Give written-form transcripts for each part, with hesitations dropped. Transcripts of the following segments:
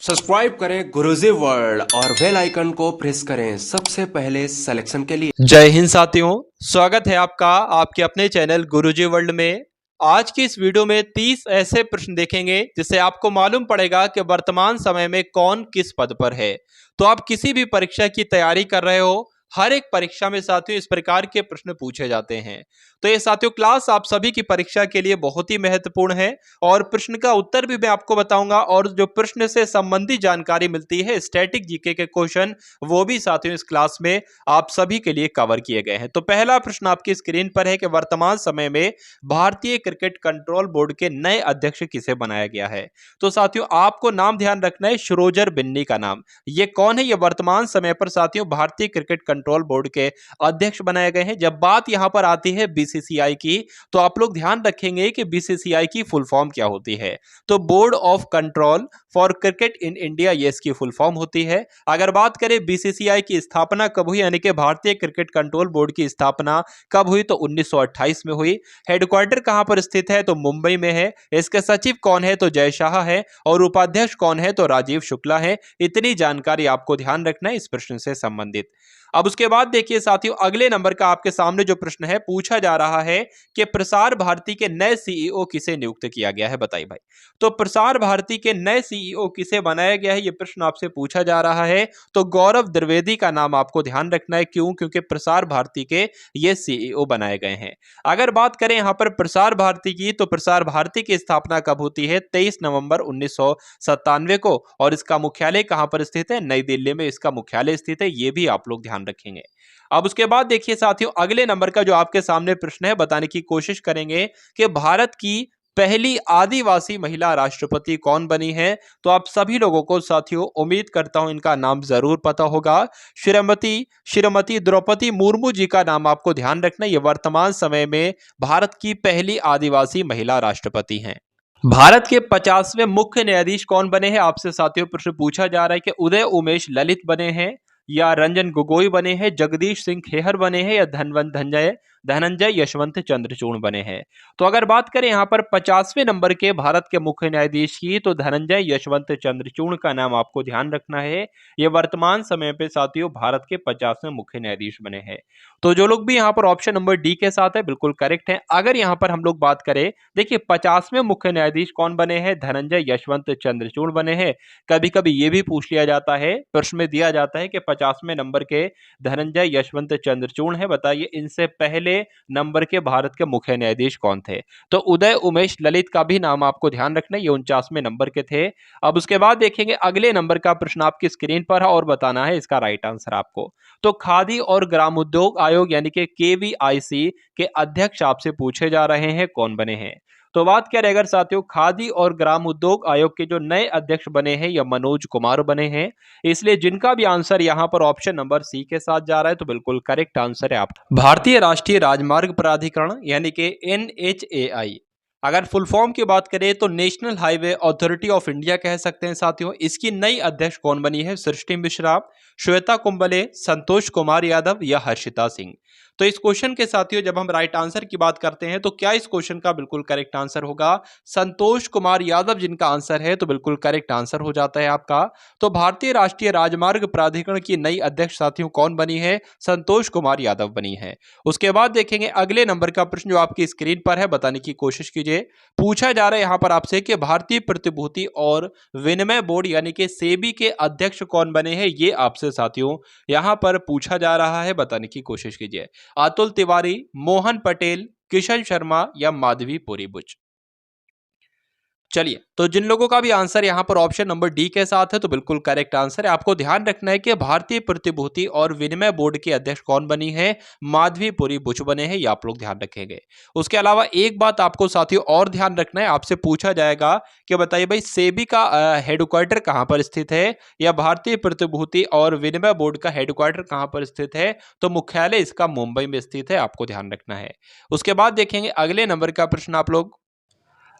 Subscribe करें गुरुजी world और bell icon को प्रेस करें सबसे पहले सिलेक्शन के लिए। जय हिंद साथियों, स्वागत है आपका आपके अपने चैनल गुरुजी वर्ल्ड में। आज की इस वीडियो में 30 ऐसे प्रश्न देखेंगे जिससे आपको मालूम पड़ेगा कि वर्तमान समय में कौन किस पद पर है। तो आप किसी भी परीक्षा की तैयारी कर रहे हो, हर एक परीक्षा में साथियों इस प्रकार के प्रश्न पूछे जाते हैं। तो ये साथियों क्लास आप सभी की परीक्षा के लिए बहुत ही महत्वपूर्ण है और प्रश्न का उत्तर भी मैं आपको बताऊंगा और जो प्रश्न से संबंधित जानकारी मिलती है, स्टैटिक जीके के क्वेश्चन, वो भी साथियों इस क्लास में आप सभी के लिए कवर किए गए हैं। तो पहला प्रश्न आपकी स्क्रीन पर है कि वर्तमान समय में भारतीय क्रिकेट कंट्रोल बोर्ड के नए अध्यक्ष किसे बनाया गया है। तो साथियों आपको नाम ध्यान रखना है, श्रोजर बिन्नी का नाम। ये कौन है? ये वर्तमान समय पर साथियों भारतीय क्रिकेट कंट्रोल बोर्ड के अध्यक्ष बनाए गए हैं। जब बात यहां पर आती है बीसीसीआई की, तो आप लोग ध्यान रखेंगे कि बीसीसीआई की फुल फॉर्म क्या होती है। तो board of control for cricket in India, ये इसकी फुल फॉर्म होती है। अगर बात करें बीसीसीआई की स्थापना कब हुई, यानी कि भारतीय क्रिकेट कंट्रोल बोर्ड की स्थापना कब हुई, तो 1928 में हुई। हेडक्वार्टर कहां पर स्थित है, तो मुंबई में है। इसके सचिव कौन है, तो जय शाह है। और उपाध्यक्ष कौन है, तो राजीव शुक्ला है। इतनी जानकारी आपको ध्यान रखना है इस प्रश्न से संबंधित। अब उसके बाद देखिए साथियों, अगले नंबर का आपके सामने जो प्रश्न है पूछा जा रहा है कि प्रसार भारती के नए सीईओ किसे नियुक्त किया गया है, बताइए भाई। तो प्रसार भारती के नए सीईओ किसे बनाया गया है, यह प्रश्न आपसे पूछा जा रहा है। तो गौरव द्विवेदी का नाम आपको ध्यान रखना है। क्यों? क्योंकि प्रसार भारती के ये सीईओ बनाए गए हैं। अगर बात करें यहां पर प्रसार भारती की, तो प्रसार भारती की स्थापना कब होती है, 23 नवंबर 1997 को। और इसका मुख्यालय कहां पर स्थित है, नई दिल्ली में इसका मुख्यालय स्थित है। यह भी आप लोग ध्यान रखेंगे। अब उसके बाद देखिए साथियों, अगले नंबर का जो आपके सामने प्रश्न है, बताने की कोशिश करेंगे कि भारत की पहली आदिवासी महिला राष्ट्रपति कौन बनी है। तो आप सभी लोगों को साथियों उम्मीद करता हूं इनका नाम जरूर पता होगा। श्रीमती श्रीमती द्रौपदी मुर्मू जी का नाम आपको ध्यान रखना। ये वर्तमान समय में भारत की पहली आदिवासी महिला राष्ट्रपति हैं। भारत के 50वें मुख्य न्यायाधीश कौन बने हैं, आपसे साथियों प्रश्न पूछा जा रहा है कि उदय उमेश ललित बने हैं, या रंजन गोगोई बने हैं, जगदीश सिंह खेहर बने हैं, या धनंजय यशवंत चंद्रचूड़ बने हैं। तो अगर बात करें यहां पर 50वें नंबर के भारत के मुख्य न्यायाधीश की, तो धनंजय यशवंत चंद्रचूड़ का नाम आपको ध्यान रखना है। ये वर्तमान समय पे साथियों भारत के 50वें मुख्य न्यायाधीश बने हैं। तो जो लोग भी यहाँ पर ऑप्शन नंबर डी के साथ है, बिल्कुल करेक्ट है। अगर यहाँ पर हम लोग बात करें, देखिए 50वें मुख्य न्यायाधीश कौन बने हैं, धनंजय यशवंत चंद्रचूड़ बने हैं। कभी कभी ये भी पूछ लिया जाता है, प्रश्न में दिया जाता है कि 50वें नंबर के धनंजय यशवंत चंद्रचूड़ है, बताइए इनसे पहले नंबर के भारत के मुख्य न्यायाधीश कौन थे। तो उदय उमेश ललित का भी नाम आपको ध्यान रखना है, ये 49वें नंबर के थे। अब उसके बाद देखेंगे अगले नंबर का प्रश्न आपकी स्क्रीन पर है और बताना है इसका राइट आंसर आपको। तो खादी और ग्रामोद्योग आयोग यानी कि केवीआईसी के अध्यक्ष आपसे पूछे जा रहे हैं, कौन बने हैं। तो बात करें अगर साथियों खादी और ग्राम उद्योग आयोग के जो नए अध्यक्ष बने हैं, या मनोज कुमार बने हैं। इसलिए जिनका भी आंसर यहां पर ऑप्शन नंबर सी के साथ जा रहा है, तो बिल्कुल करेक्ट आंसर है आप भारतीय राष्ट्रीय राजमार्ग प्राधिकरण यानी कि NHAI। अगर फुल फॉर्म की बात करें तो national highway authority of India कह सकते हैं साथियों। इसकी नई अध्यक्ष कौन बनी है, सृष्टि मिश्रा, श्वेता कुंबले, संतोष कुमार यादव, या हर्षिता सिंह। तो इस क्वेश्चन के साथियों जब हम राइट आंसर की बात करते हैं, तो क्या इस क्वेश्चन का बिल्कुल करेक्ट आंसर होगा संतोष कुमार यादव, जिनका आंसर है, तो बिल्कुल करेक्ट आंसर हो जाता है आपका। तो भारतीय राष्ट्रीय राजमार्ग प्राधिकरण की नई अध्यक्ष साथियों कौन बनी है, संतोष कुमार यादव बनी है। उसके बाद देखेंगे अगले नंबर का प्रश्न जो आपकी स्क्रीन पर है, बताने की कोशिश कीजिए। पूछा जा रहा है यहां पर आपसे कि भारतीय प्रतिभूति और विनिमय बोर्ड यानी कि सेबी के अध्यक्ष कौन बने हैं, ये आपसे साथियों यहां पर पूछा जा रहा है, बताने की कोशिश कीजिए। अतुल तिवारी, मोहन पटेल, किशन शर्मा, या माधवी पुरीबुच। चलिए, तो जिन लोगों का भी आंसर यहां पर ऑप्शन नंबर डी के साथ है, तो बिल्कुल करेक्ट आंसर है। आपको ध्यान रखना है कि भारतीय प्रतिभूति और विनिमय बोर्ड के अध्यक्ष कौन बनी है, माधवी पुरी बुच बने हैं, ये आप लोग ध्यान रखेंगे। उसके अलावा एक बात आपको साथियों और ध्यान रखना है, आपसे पूछा जाएगा कि बताइए भाई सेबी का हेडक्वार्टर कहां पर स्थित है, या भारतीय प्रतिभूति और विनिमय बोर्ड का हेडक्वार्टर कहां पर स्थित है। तो मुख्यालय इसका मुंबई में स्थित है, आपको ध्यान रखना है। उसके बाद देखेंगे अगले नंबर का प्रश्न आप लोग,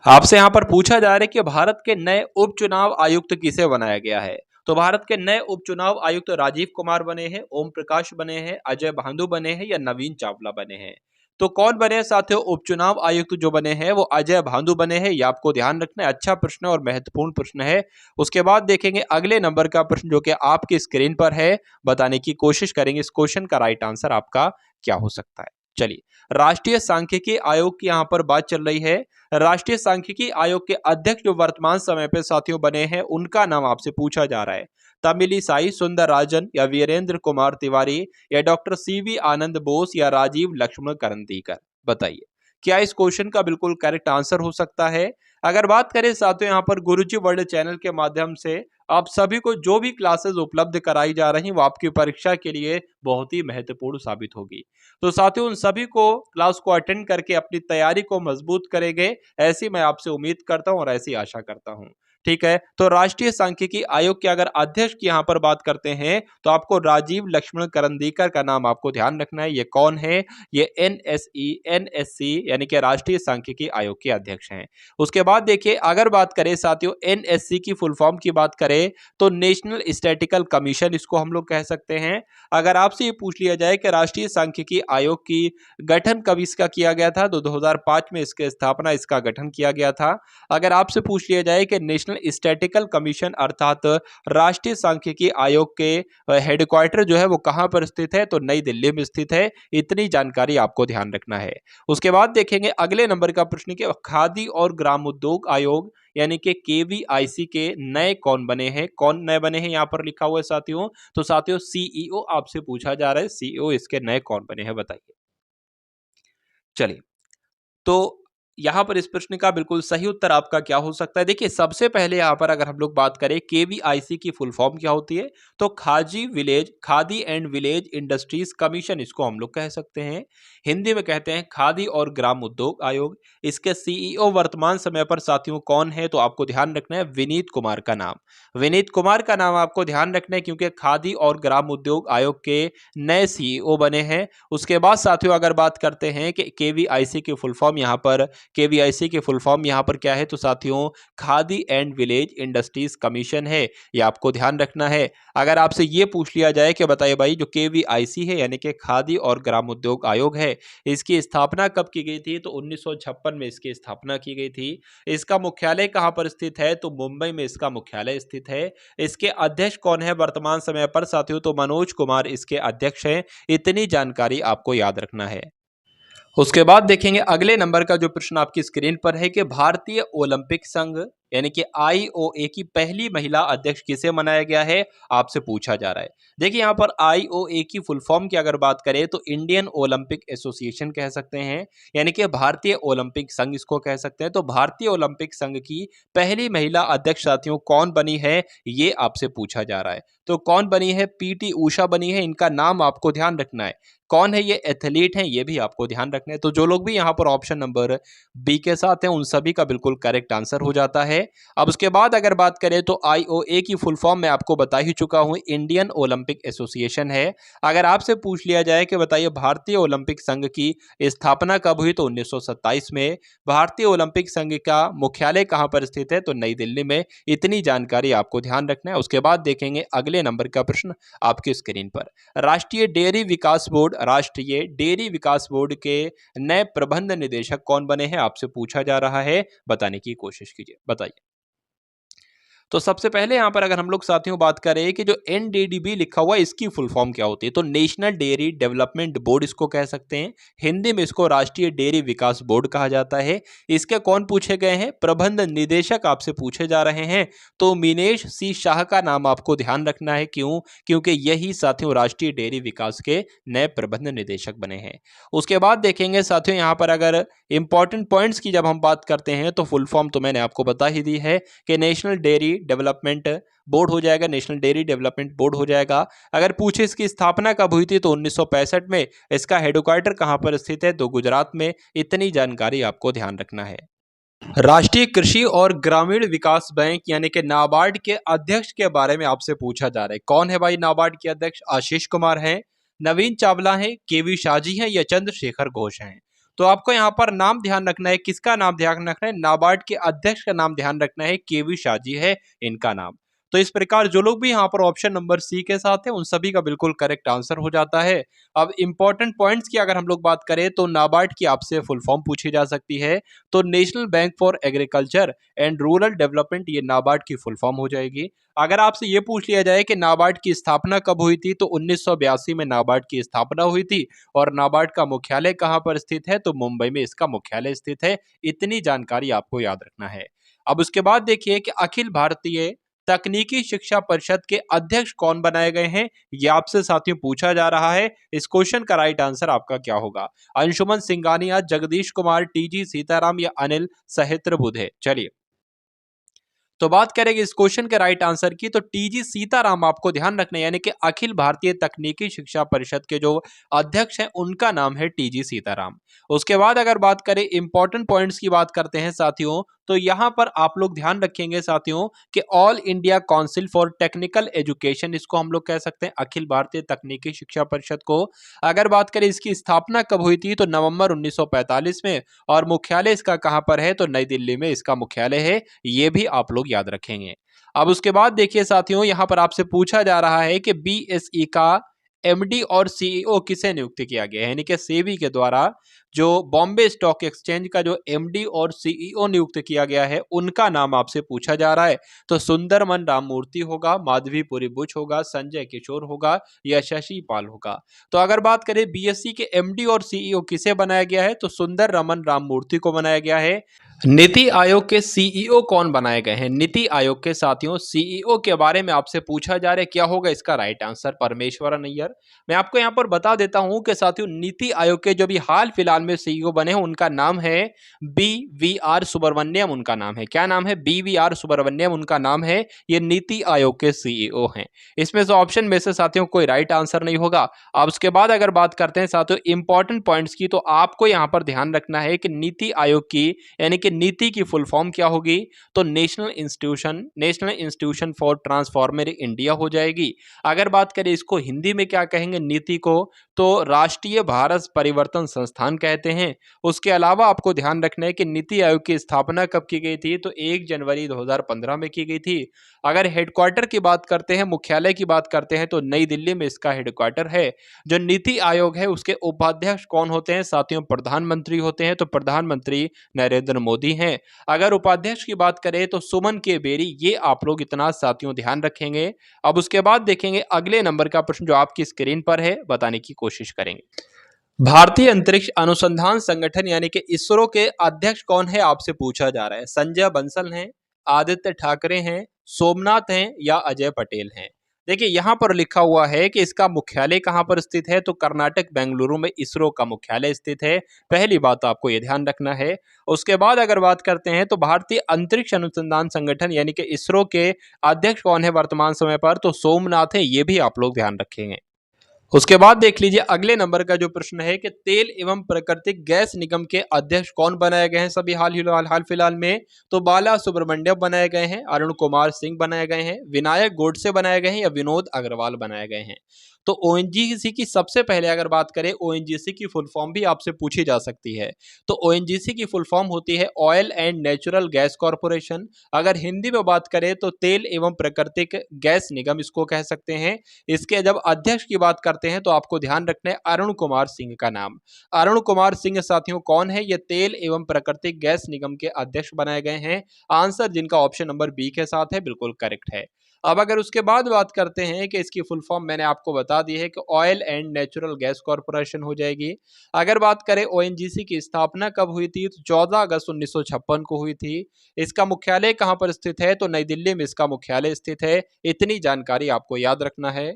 आपसे यहां पर पूछा जा रहा है कि भारत के नए उपचुनाव आयुक्त किसे बनाया गया है। तो भारत के नए उपचुनाव आयुक्त राजीव कुमार बने हैं, ओम प्रकाश बने हैं, अजय भांदु बने हैं, या नवीन चावला बने हैं। तो कौन बने हैं साथियों? उपचुनाव आयुक्त जो बने हैं वो अजय भादु बने हैं। ये आपको ध्यान रखना है, अच्छा प्रश्न और महत्वपूर्ण प्रश्न है। उसके बाद देखेंगे अगले नंबर का प्रश्न जो कि आपकी स्क्रीन पर है, बताने की कोशिश करेंगे इस क्वेश्चन का राइट आंसर आपका क्या हो सकता है। चलिए, राष्ट्रीय सांख्यिकी आयोग की यहां पर बात चल रही है। राष्ट्रीय सांख्यिकी आयोग के अध्यक्ष जो वर्तमान समय पे साथियों बने हैं, उनका नाम आपसे पूछा जा रहा है। तमिलिसाई सुंदरराजन या वीरेंद्र कुमार तिवारी या डॉक्टर सीवी आनंद बोस या राजीव लक्ष्मण करंदीकर, बताइए क्या इस क्वेश्चन का बिल्कुल करेक्ट आंसर हो सकता है। अगर बात करें साथियों यहाँ पर गुरुजी वर्ल्ड चैनल के माध्यम से आप सभी को जो भी क्लासेस उपलब्ध कराई जा रही वो आपकी परीक्षा के लिए बहुत ही महत्वपूर्ण साबित होगी। तो साथियों उन सभी को क्लास को अटेंड करके अपनी तैयारी को मजबूत करेंगे, ऐसी मैं आपसे उम्मीद करता हूं और ऐसी आशा करता हूं। ठीक है, तो राष्ट्रीय सांख्यिकी आयोग के अगर अध्यक्ष की यहां पर बात करते हैं तो आपको राजीव लक्ष्मण करंदीकर का नाम आपको ध्यान रखना है। ये कौन है? ये एनएससी यानी कि राष्ट्रीय सांख्यिकी आयोग के अध्यक्ष हैं। उसके बाद देखिए अगर बात करें साथियों एनएससी की फुल फॉर्म की बात करें तो नेशनल स्टैटिकल कमीशन इसको हम लोग कह सकते हैं। अगर आपसे ये पूछ लिया जाए कि राष्ट्रीय सांख्यिकी आयोग की गठन कब इसका किया गया था, तो 2005 में इसकी स्थापना इसका गठन किया गया था। अगर आपसे पूछ लिया जाए कि नेशनल स्टैटिकल कमीशन अर्थात राष्ट्रीय सांख्यिकी आयोग के हेडक्वार्टर जो है वो कहां पर स्थित है, तो नई दिल्ली में स्थित है। इतनी जानकारी आपको ध्यान रखना है। उसके बाद देखेंगे अगले नंबर का प्रश्न कि खादी और ग्राम उद्योग आयोग यानी कि केवीआईसी के नए कौन बने हैं? कौन नए बने हैं यहाँ पर लिखा हुआ है साथियों, तो साथियों सीईओ आपसे पूछा जा रहा है, सीईओ इसके नए कौन बने हैं बताइए। चलिए, तो यहां पर इस प्रश्न का बिल्कुल सही उत्तर आपका क्या हो सकता है? देखिए सबसे पहले यहां पर अगर हम लोग बात करें केवीआईसी की फुल फॉर्म क्या होती है, तो khadi and village industries commission इसको हम लोग कह सकते हैं। हिंदी में कहते हैं खादी और ग्राम उद्योग आयोग। इसके सीईओ वर्तमान समय पर साथियों कौन है, तो आपको ध्यान रखना है विनीत कुमार का नाम। विनीत कुमार का नाम आपको ध्यान रखना है क्योंकि खादी और ग्राम उद्योग आयोग के नए सीईओ बने हैं। उसके बाद साथियों अगर बात करते हैं कि केवीआईसी की फुल फॉर्म यहाँ पर केवीआईसी की फुल फॉर्म यहाँ पर क्या है, तो साथियों khadi and village industries commission है। ये आपको ध्यान रखना है। अगर आपसे ये पूछ लिया जाए कि बताइए भाई जो केवीआईसी है यानी कि खादी और ग्राम उद्योग आयोग है, इसकी स्थापना कब की गई थी, तो 1956 में इसकी स्थापना की गई थी। इसका मुख्यालय कहाँ पर स्थित है, तो मुंबई में इसका मुख्यालय स्थित है। इसके अध्यक्ष कौन है वर्तमान समय पर साथियों, तो मनोज कुमार इसके अध्यक्ष हैं। इतनी जानकारी आपको याद रखना है। उसके बाद देखेंगे अगले नंबर का जो प्रश्न आपकी स्क्रीन पर है कि भारतीय ओलंपिक संघ यानी कि आईओए की पहली महिला अध्यक्ष किसे बनाया गया है, आपसे पूछा जा रहा है। देखिए यहाँ पर आईओए की फुल फॉर्म की अगर बात करें तो इंडियन ओलंपिक एसोसिएशन कह सकते हैं, यानी कि भारतीय ओलंपिक संघ इसको कह सकते हैं। तो भारतीय ओलंपिक संघ की पहली महिला अध्यक्ष साथियों कौन बनी है, ये आपसे पूछा जा रहा है। तो कौन बनी है, पीटी उषा बनी है। इनका नाम आपको ध्यान रखना है। कौन है ये एथलीट हैं, ये भी आपको ध्यान रखना है। तो जो लोग भी यहाँ पर ऑप्शन नंबर बी के साथ हैं उन सभी का बिल्कुल करेक्ट आंसर हो जाता है। अब उसके बाद अगर बात करें तो आईओए की फुल फॉर्म मैं आपको बता ही चुका हूं, इंडियन ओलंपिक एसोसिएशन है। अगर आपसे पूछ लिया जाए कि बताइए भारतीय ओलंपिक संघ की स्थापना कब हुई, तो 1927 में। भारतीय ओलंपिक संघ का मुख्यालय कहां पर स्थित है, तो नई दिल्ली में। इतनी जानकारी आपको ध्यान रखना है। उसके बाद देखेंगे अगले नंबर का प्रश्न आपकी स्क्रीन पर। राष्ट्रीय डेयरी विकास बोर्ड के नए प्रबंध निदेशक कौन बने हैं, आपसे पूछा जा रहा है। बताने की कोशिश कीजिए, बताइए। तो सबसे पहले यहां पर अगर हम लोग साथियों बात करें कि जो एनडीडीबी लिखा हुआ है इसकी फुल फॉर्म क्या होती है, तो नेशनल डेयरी डेवलपमेंट बोर्ड इसको कह सकते हैं। हिंदी में इसको राष्ट्रीय डेयरी विकास बोर्ड कहा जाता है। इसके कौन पूछे गए हैं, प्रबंध निदेशक आपसे पूछे जा रहे हैं। तो मीनेश सी शाह का नाम आपको ध्यान रखना है। क्यों? क्योंकि यही साथियों राष्ट्रीय डेयरी विकास के नए प्रबंध निदेशक बने हैं। उसके बाद देखेंगे साथियों यहाँ पर अगर इंपॉर्टेंट पॉइंट्स की जब हम बात करते हैं तो फुल फॉर्म तो मैंने आपको बता ही दी है कि नेशनल डेयरी डेवलपमेंट बोर्ड हो जाएगा, नेशनल डेयरी डेवलपमेंट बोर्ड हो जाएगा। अगर पूछे इसकी स्थापना कब हुई थी, तो 1965 में। इसका हेडक्वार्टर कहां पर स्थित है, तो गुजरात में। इतनी जानकारी आपको ध्यान रखना है। राष्ट्रीय कृषि और ग्रामीण विकास बैंक यानी कि नाबार्ड के अध्यक्ष के बारे में आपसे पूछा जा रहा है। कौन है भाई नाबार्ड के अध्यक्ष? आशीष कुमार हैं, नवीन चावला हैं, केवी शाहजी हैं या चंद्रशेखर घोष हैं। तो आपको यहाँ पर नाम ध्यान रखना है। किसका नाम ध्यान रखना है? नाबार्ड के अध्यक्ष का नाम ध्यान रखना है। केवी शाहजी है इनका नाम। तो इस प्रकार जो लोग भी यहाँ पर ऑप्शन नंबर सी के साथ है उन सभी का बिल्कुल करेक्ट आंसर हो जाता है। अब इंपॉर्टेंट पॉइंट्स की अगर हम लोग बात करें तो नाबार्ड की आपसे फुल फॉर्म पूछी जा सकती है। तो national bank for agriculture and rural development, ये नाबार्ड की फुल फॉर्म हो जाएगी। अगर आपसे ये पूछ लिया जाए कि नाबार्ड की स्थापना कब हुई थी, तो 1982 में नाबार्ड की स्थापना हुई थी। और नाबार्ड का मुख्यालय कहाँ पर स्थित है, तो मुंबई में इसका मुख्यालय स्थित है। इतनी जानकारी आपको याद रखना है। अब उसके बाद देखिए कि अखिल भारतीय तकनीकी शिक्षा परिषद के अध्यक्ष कौन बनाए गए हैं, ये आपसे साथियों पूछा जा रहा है। इस क्वेश्चन का राइट आंसर आपका क्या होगा? अंशुमन सिंघानिया, जगदीश कुमार, टीजी सीताराम या अनिल सहस्त्रबुद्धे? चलिए, तो बात करेंगे इस क्वेश्चन के राइट आंसर की, तो टीजी सीताराम आपको ध्यान रखना है, यानी कि अखिल भारतीय तकनीकी शिक्षा परिषद के जो अध्यक्ष हैं उनका नाम है टीजी सीताराम। उसके बाद अगर बात करें इंपॉर्टेंट पॉइंट्स की बात करते हैं साथियों, तो यहां पर आप लोग ध्यान रखेंगे साथियों कि all India council for technical education, इसको हम लोग कह सकते हैं अखिल भारतीय तकनीकी शिक्षा परिषद को। अगर बात करें इसकी स्थापना कब हुई थी, तो नवंबर 1945 में। और मुख्यालय इसका कहां पर है, तो नई दिल्ली में इसका मुख्यालय है। ये भी आप लोग याद रखेंगे। अब उसके बाद देखिए साथियों, यहां पर आपसे पूछा जा रहा है कि बीएसई का एमडी और सीईओ किसे नियुक्त किया गया है, यानी कि सेबी के द्वारा जो बॉम्बे स्टॉक एक्सचेंज का जो एमडी और सीईओ नियुक्त किया गया है उनका नाम आपसे पूछा जा रहा है। तो सुंदरमन राममूर्ति होगा, माधवीपुरी बुच होगा, संजय किशोर होगा या शशि पाल होगा? तो अगर बात करें बीएसई के एमडी और सीईओ किसे बनाया गया है, तो सुंदर रमन राममूर्ति को बनाया गया है। नीति आयोग के सीईओ कौन बनाए गए हैं? नीति आयोग के साथियों सीईओ के बारे में आपसे पूछा जा रहा है, क्या होगा इसका राइट आंसर? परमेश्वरन अय्यर। मैं आपको यहां पर बता देता हूं कि साथियों नीति आयोग के जो भी हाल फिलहाल में सीईओ बने हैं उनका नाम है बीवीआर सुब्रमण्यम। उनका नाम है, क्या नाम है? बीवीआर सुब्रमण्यम उनका नाम है। ये नीति आयोग के सीईओ हैं। इसमें से ऑप्शन में से साथियों कोई राइट आंसर नहीं होगा। अब उसके बाद अगर बात करते हैं साथियों इंपॉर्टेंट पॉइंट्स की, तो आपको यहां पर ध्यान रखना है कि नीति आयोग की यानी कि नीति की फुल फॉर्म क्या होगी, तो national institution for transformer India हो जाएगी। अगर बात करें इसको हिंदी में क्या कहेंगे नीति को, तो राष्ट्रीय भारत परिवर्तन संस्थान कहते हैं। उसके अलावा आपको ध्यान रखना है कि नीति आयोग की स्थापना कब की गई थी, तो 1 जनवरी 2015 में की गई थी। अगर हेडक्वार्टर की बात करते हैं, मुख्यालय की बात करते हैं, तो नई दिल्ली में इसका हेडक्वार्टर है। जो नीति आयोग है उसके उपाध्यक्ष कौन होते हैं साथियों? प्रधानमंत्री होते हैं। तो प्रधानमंत्री नरेंद्र मोदी हैं। अगर उपाध्यक्ष की बात करें तो सुमन के बेरी। ये आप लोग इतना साथियों ध्यान रखेंगे। अब उसके बाद देखेंगे अगले नंबर का प्रश्न जो आपकी स्क्रीन पर है, बताने की कोशिश करेंगे। भारतीय अंतरिक्ष अनुसंधान संगठन यानी कि इसरो के अध्यक्ष कौन है, आपसे पूछा जा रहा है। संजय बंसल हैं, आदित्य ठाकरे हैं, सोमनाथ हैं या अजय पटेल हैं? देखिए यहां पर लिखा हुआ है कि इसका मुख्यालय कहां पर स्थित है, तो कर्नाटक बेंगलुरु में इसरो का मुख्यालय स्थित है। पहली बात तो आपको यह ध्यान रखना है। उसके बाद अगर बात करते हैं तो भारतीय अंतरिक्ष अनुसंधान संगठन यानी कि इसरो के अध्यक्ष कौन है वर्तमान समय पर, तो सोमनाथ है। ये भी आप लोग ध्यान रखेंगे। उसके बाद देख लीजिए अगले नंबर का जो प्रश्न है कि तेल एवं प्राकृतिक गैस निगम के अध्यक्ष कौन बनाए गए हैं सभी हाल फिलहाल में, तो बाला सुब्रमण्यम बनाए गए हैं, अरुण कुमार सिंह बनाए गए हैं, विनायक गोडसे बनाए गए हैं या विनोद अग्रवाल बनाए गए हैं? तो ओएनजीसी की सबसे पहले अगर बात करें, ओएनजीसी की फुल फॉर्म भी आपसे पूछी जा सकती है। तो ओएनजीसी की फुल फॉर्म होती है oil and natural gas corporation. अगर हिंदी में बात करें तो तेल एवं प्राकृतिक गैस निगम इसको कह सकते हैं। इसके जब अध्यक्ष की बात करते हैं तो आपको ध्यान रखना है अरुण कुमार सिंह का नाम। अरुण कुमार सिंह साथियों कौन है, ये तेल एवं प्राकृतिक गैस निगम के अध्यक्ष बनाए गए हैं। आंसर जिनका ऑप्शन नंबर बी के साथ है बिल्कुल करेक्ट है। अब अगर उसके बाद बात करते हैं कि इसकी फुल फॉर्म मैंने आपको बता दी है कि oil and natural gas corporation हो जाएगी। अगर बात करें ओएनजीसी की स्थापना कब हुई थी, तो 14 अगस्त 1956 को हुई थी। इसका मुख्यालय कहां पर स्थित है, तो नई दिल्ली में इसका मुख्यालय स्थित है। इतनी जानकारी आपको याद रखना है।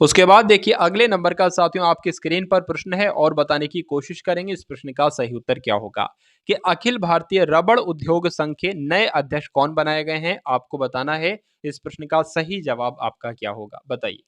उसके बाद देखिए अगले नंबर का साथियों आपकी स्क्रीन पर प्रश्न है और बताने की कोशिश करेंगे इस प्रश्न का सही उत्तर क्या होगा कि अखिल भारतीय रबड़ उद्योग संघ के नए अध्यक्ष कौन बनाए गए हैं, आपको बताना है। इस प्रश्न का सही जवाब आपका क्या होगा, बताइए।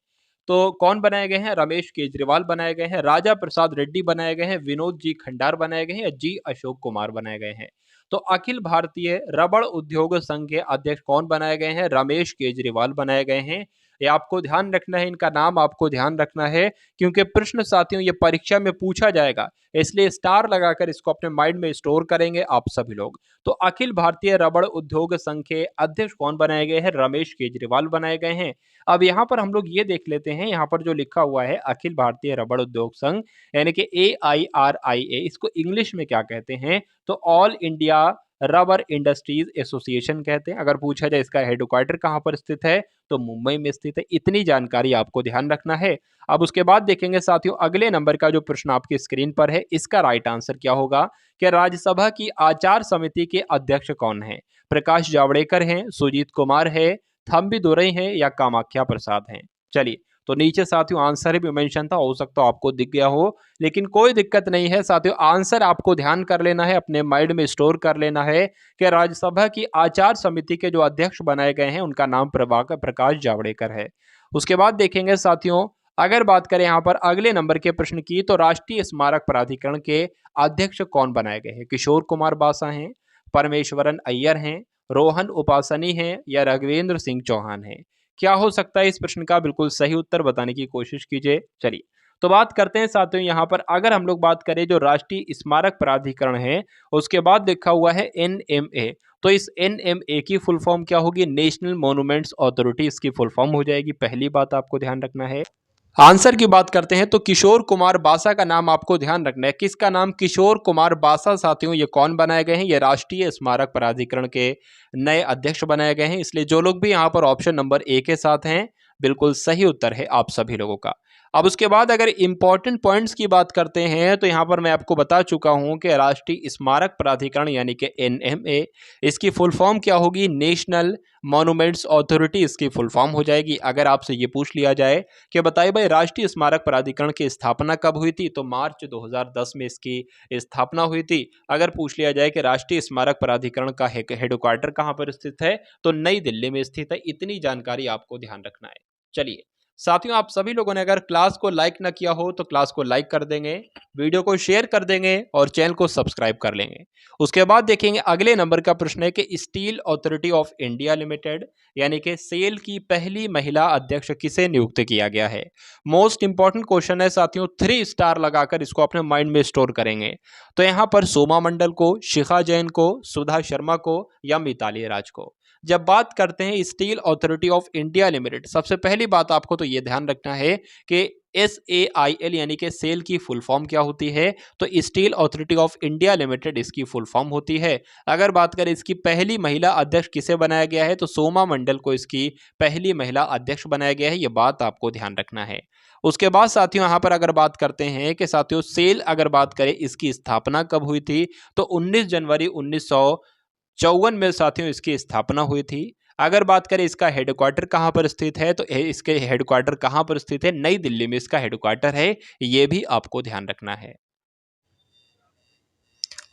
तो कौन बनाए गए हैं? रमेश केजरीवाल बनाए गए हैं, राजा प्रसाद रेड्डी बनाए गए हैं, विनोद जी खंडार बनाए गए हैं या जी अशोक कुमार बनाए गए हैं? तो अखिल भारतीय रबड़ उद्योग संघ के अध्यक्ष कौन बनाए गए हैं? रमेश केजरीवाल बनाए गए हैं। ये आपको ध्यान रखना है, इनका नाम आपको ध्यान रखना है, क्योंकि प्रश्न साथियों ये परीक्षा में पूछा जाएगा, इसलिए स्टार लगाकर इसको अपने माइंड में स्टोर करेंगे आप सभी लोग। तो अखिल भारतीय रबड़ उद्योग संघ के अध्यक्ष कौन बनाए गए हैं? रमेश केजरीवाल बनाए गए हैं। अब यहाँ पर हम लोग ये देख लेते हैं, यहाँ पर जो लिखा हुआ है अखिल भारतीय रबड़ उद्योग संघ यानी कि AIRIA, इसको इंग्लिश में क्या कहते हैं? तो all India rubber industries association कहते हैं। अगर पूछा जाए इसका हेडक्वार्टर कहाँ पर स्थित है, तो मुंबई में स्थित है। इतनी जानकारी आपको ध्यान रखना है। अब उसके बाद देखेंगे साथियों, अगले नंबर का जो प्रश्न आपकी स्क्रीन पर है, इसका राइट आंसर क्या होगा कि राज्यसभा की आचार समिति के अध्यक्ष कौन है? प्रकाश जावड़ेकर हैं, सुजीत कुमार है, थम्बी दुरई हैं या कामाख्या प्रसाद हैं? चलिए, तो नीचे साथियों आंसर भी मेंशन था, हो सकता है आपको दिख गया हो, लेकिन कोई दिक्कत नहीं है साथियों। आंसर आपको ध्यान कर लेना है, अपने माइंड में स्टोर कर लेना है कि राज्यसभा की आचार समिति के जो अध्यक्ष बनाए गए हैं उनका नाम प्रकाश जावड़ेकर है। उसके बाद देखेंगे साथियों, अगर बात करें यहाँ पर अगले नंबर के प्रश्न की, तो राष्ट्रीय स्मारक प्राधिकरण के अध्यक्ष कौन बनाए गए हैं? किशोर कुमार बासा हैं, परमेश्वरन अय्यर हैं, रोहन उपासनी हैं या राघवेंद्र सिंह चौहान हैं? क्या हो सकता है इस प्रश्न का? बिल्कुल सही उत्तर बताने की कोशिश कीजिए। चलिए, तो बात करते हैं साथियों, यहाँ पर अगर हम लोग बात करें जो राष्ट्रीय स्मारक प्राधिकरण है, उसके बाद लिखा हुआ है NMA, तो इस NMA की फुल फॉर्म क्या होगी? नेशनल मॉन्यूमेंट्स अथॉरिटी इसकी फुल फॉर्म हो जाएगी। पहली बात आपको ध्यान रखना है। आंसर की बात करते हैं तो किशोर कुमार बासा का नाम आपको ध्यान रखना है। किसका नाम? किशोर कुमार बासा साथियों। ये कौन बनाए गए हैं? ये राष्ट्रीय स्मारक प्राधिकरण के नए अध्यक्ष बनाए गए हैं। इसलिए जो लोग भी यहाँ पर ऑप्शन नंबर A के साथ हैं, बिल्कुल सही उत्तर है आप सभी लोगों का। अब उसके बाद अगर इंपॉर्टेंट पॉइंट्स की बात करते हैं, तो यहाँ पर मैं आपको बता चुका हूँ कि राष्ट्रीय स्मारक प्राधिकरण यानी कि NMA, इसकी फुल फॉर्म क्या होगी? नेशनल मॉन्यूमेंट्स अथॉरिटी इसकी फुल फॉर्म हो जाएगी। अगर आपसे ये पूछ लिया जाए कि बताइए भाई राष्ट्रीय स्मारक प्राधिकरण की स्थापना कब हुई थी, तो मार्च 2010 में इसकी स्थापना हुई थी। अगर पूछ लिया जाए कि राष्ट्रीय स्मारक प्राधिकरण का हेडक्वार्टर कहाँ पर स्थित है, तो नई दिल्ली में स्थित है। इतनी जानकारी आपको ध्यान रखना है। चलिए साथियों, आप सभी लोगों ने अगर क्लास को लाइक ना किया हो तो क्लास को लाइक कर देंगे, वीडियो को शेयर कर देंगे और चैनल को सब्सक्राइब कर लेंगे। उसके बाद देखेंगे अगले नंबर का प्रश्न है कि steel authority of India limited यानी कि सेल की पहली महिला अध्यक्ष किसे नियुक्त किया गया है? मोस्ट इंपॉर्टेंट क्वेश्चन है साथियों, 3 स्टार लगाकर इसको अपने माइंड में स्टोर करेंगे। तो यहाँ पर सोमा मंडल को, शिखा जैन को, सुधा शर्मा को या मिताली राज को? जब बात करते हैं steel authority of India limited, सबसे पहली बात आपको तो ये ध्यान रखना है कि SAIL यानी कि सेल की फुल फॉर्म क्या होती है, तो steel authority of India limited इसकी फुल फॉर्म होती है। अगर बात करें इसकी पहली महिला अध्यक्ष किसे बनाया गया है, तो सोमा मंडल को इसकी पहली महिला अध्यक्ष बनाया गया है। ये बात आपको ध्यान रखना है। उसके बाद साथियों यहाँ पर अगर बात करते हैं कि साथियों सेल अगर बात करें इसकी स्थापना कब हुई थी, तो 19 जनवरी 1954 में साथियों इसकी स्थापना हुई थी। अगर बात करें इसका हेडक्वार्टर कहां पर स्थित है, तो इसके हेडक्वार्टर कहां पर स्थित है? नई दिल्ली में इसका हेडक्वार्टर है। ये भी आपको ध्यान रखना है।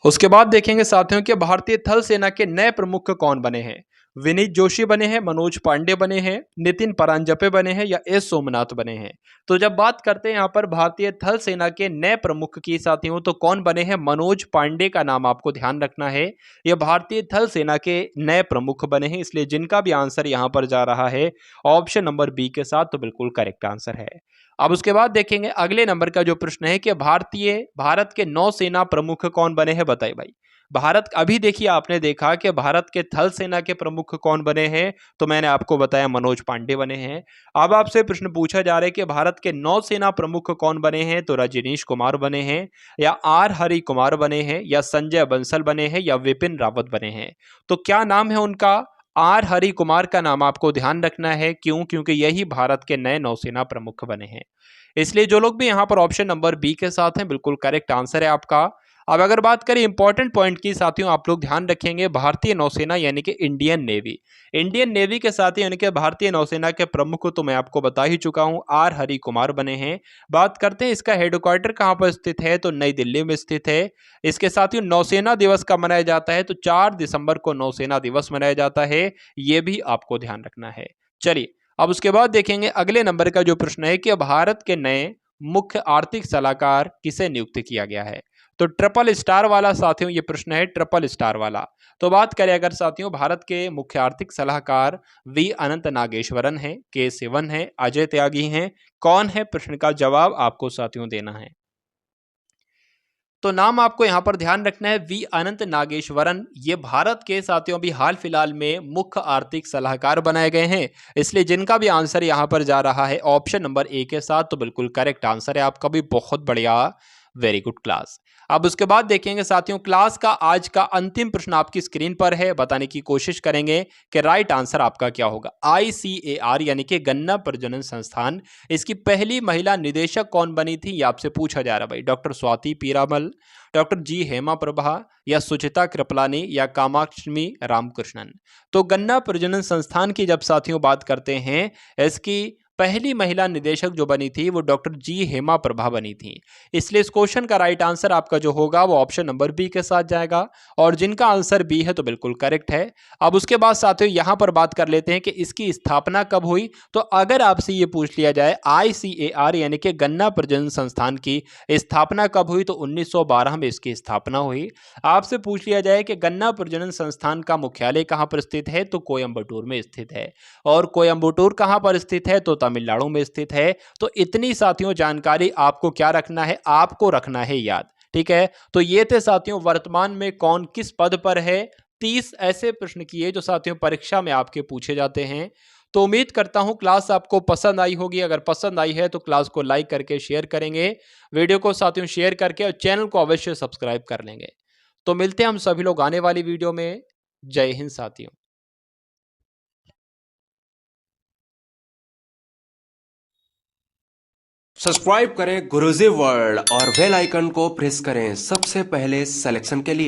उसके बाद देखेंगे साथियों कि भारतीय थल सेना के नए प्रमुख कौन बने हैं? विनीत जोशी बने हैं, मनोज पांडे बने हैं, नितिन परांजपे बने हैं या एस सोमनाथ बने हैं? तो जब बात करते हैं यहाँ पर भारतीय थल सेना के नए प्रमुख की साथियों, तो कौन बने हैं? मनोज पांडे का नाम आपको ध्यान रखना है। ये भारतीय थल सेना के नए प्रमुख बने हैं, इसलिए जिनका भी आंसर यहाँ पर जा रहा है ऑप्शन नंबर B के साथ, तो बिल्कुल करेक्ट आंसर है। अब उसके बाद देखेंगे अगले नंबर का जो प्रश्न है कि भारत के नौसेना प्रमुख कौन बने हैं? बताइए भाई। भारत अभी देखिए आपने देखा कि भारत के थल सेना के प्रमुख कौन बने हैं, तो मैंने आपको बताया मनोज पांडे बने हैं। अब आपसे प्रश्न पूछा जा रहा है कि भारत के नौसेना प्रमुख कौन बने हैं, तो रजनीश कुमार बने हैं या R हरि कुमार बने हैं या संजय बंसल बने हैं या विपिन रावत बने हैं? तो क्या नाम है उनका? R हरि कुमार का नाम आपको ध्यान रखना है। क्यों? क्योंकि यही भारत के नए नौसेना प्रमुख बने हैं। इसलिए जो लोग भी यहाँ पर ऑप्शन नंबर B के साथ हैं, बिल्कुल करेक्ट आंसर है आपका। अब अगर बात करें इंपॉर्टेंट पॉइंट की साथियों, आप लोग ध्यान रखेंगे भारतीय नौसेना यानी कि इंडियन नेवी। इंडियन नेवी के साथ यानी कि भारतीय नौसेना के प्रमुख तो मैं आपको बता ही चुका हूं, R हरि कुमार बने हैं। बात करते हैं इसका हेडक्वार्टर कहां पर स्थित है, तो नई दिल्ली में स्थित है। इसके साथियों नौसेना दिवस कब मनाया जाता है, तो 4 दिसंबर को नौसेना दिवस मनाया जाता है। ये भी आपको ध्यान रखना है। चलिए अब उसके बाद देखेंगे अगले नंबर का जो प्रश्न है कि भारत के नए मुख्य आर्थिक सलाहकार किसे नियुक्त किया गया है? तो ट्रिपल स्टार वाला साथियों ये प्रश्न है, ट्रिपल स्टार वाला। तो बात करें अगर साथियों भारत के मुख्य आर्थिक सलाहकार वी अनंत नागेश्वरन है, के सिवन है, अजय त्यागी हैं, कौन है? प्रश्न का जवाब आपको साथियों देना है। तो नाम आपको यहां पर ध्यान रखना है, वी अनंत नागेश्वरन। ये भारत के साथियों भी हाल फिलहाल में मुख्य आर्थिक सलाहकार बनाए गए हैं, इसलिए जिनका भी आंसर यहां पर जा रहा है ऑप्शन नंबर ए के साथ, तो बिल्कुल करेक्ट आंसर है आपका भी। बहुत बढ़िया, वेरी गुड क्लास। अब उसके बाद देखेंगे साथियों क्लास का आज का अंतिम प्रश्न आपकी स्क्रीन पर है, बताने की कोशिश करेंगे कि राइट आंसर आपका क्या होगा। ICAR यानी कि गन्ना प्रजनन संस्थान, इसकी पहली महिला निदेशक कौन बनी थी, ये आपसे पूछा जा रहा है भाई। डॉक्टर स्वाति पीरामल, डॉक्टर जी हेमा प्रभा, या सुचिता कृपलानी, या कामाक्षमी रामकृष्णन। तो गन्ना प्रजनन संस्थान की जब साथियों बात करते हैं, इसकी पहली महिला निदेशक जो बनी थी वो डॉक्टर जी हेमा प्रभा बनी थी। इसलिए इस क्वेश्चन का राइट आंसर आपका जो होगा वो ऑप्शन नंबर बी के साथ जाएगा, और जिनका आंसर बी है तो बिल्कुल करेक्ट है। अब उसके बाद साथियों यहां पर बात कर लेते हैं कि इसकी स्थापना कब हुई। तो अगर आपसे ये पूछ लिया जाए ICAR यानी कि गन्ना प्रजनन संस्थान की स्थापना कब हुई, तो 1912 में इसकी स्थापना हुई। आपसे पूछ लिया जाए कि गन्ना प्रजनन संस्थान का मुख्यालय कहां पर स्थित है, तो कोयंबटूर में स्थित है। और कोयंबटूर कहां पर स्थित है, तो तमिलनाडु में स्थित है। तो इतनी साथियों जानकारी आपको क्या रखना है, आपको रखना है याद। ठीक है, तो ये थे साथियों वर्तमान में कौन किस पद पर है। 30 ऐसे प्रश्न किए जो साथियों परीक्षा में आपके पूछे जाते हैं। तो उम्मीद करता हूं क्लास आपको पसंद आई होगी। अगर पसंद आई है तो क्लास को लाइक करके शेयर करेंगे, वीडियो को साथियों शेयर करके, और चैनल को अवश्य सब्सक्राइब कर लेंगे। तो मिलते हैं हम सभी लोग आने वाली वीडियो में। जय हिंद साथियों। सब्सक्राइब करें गुरुजी वर्ल्ड और बेल आइकन को प्रेस करें सबसे पहले सिलेक्शन के लिए।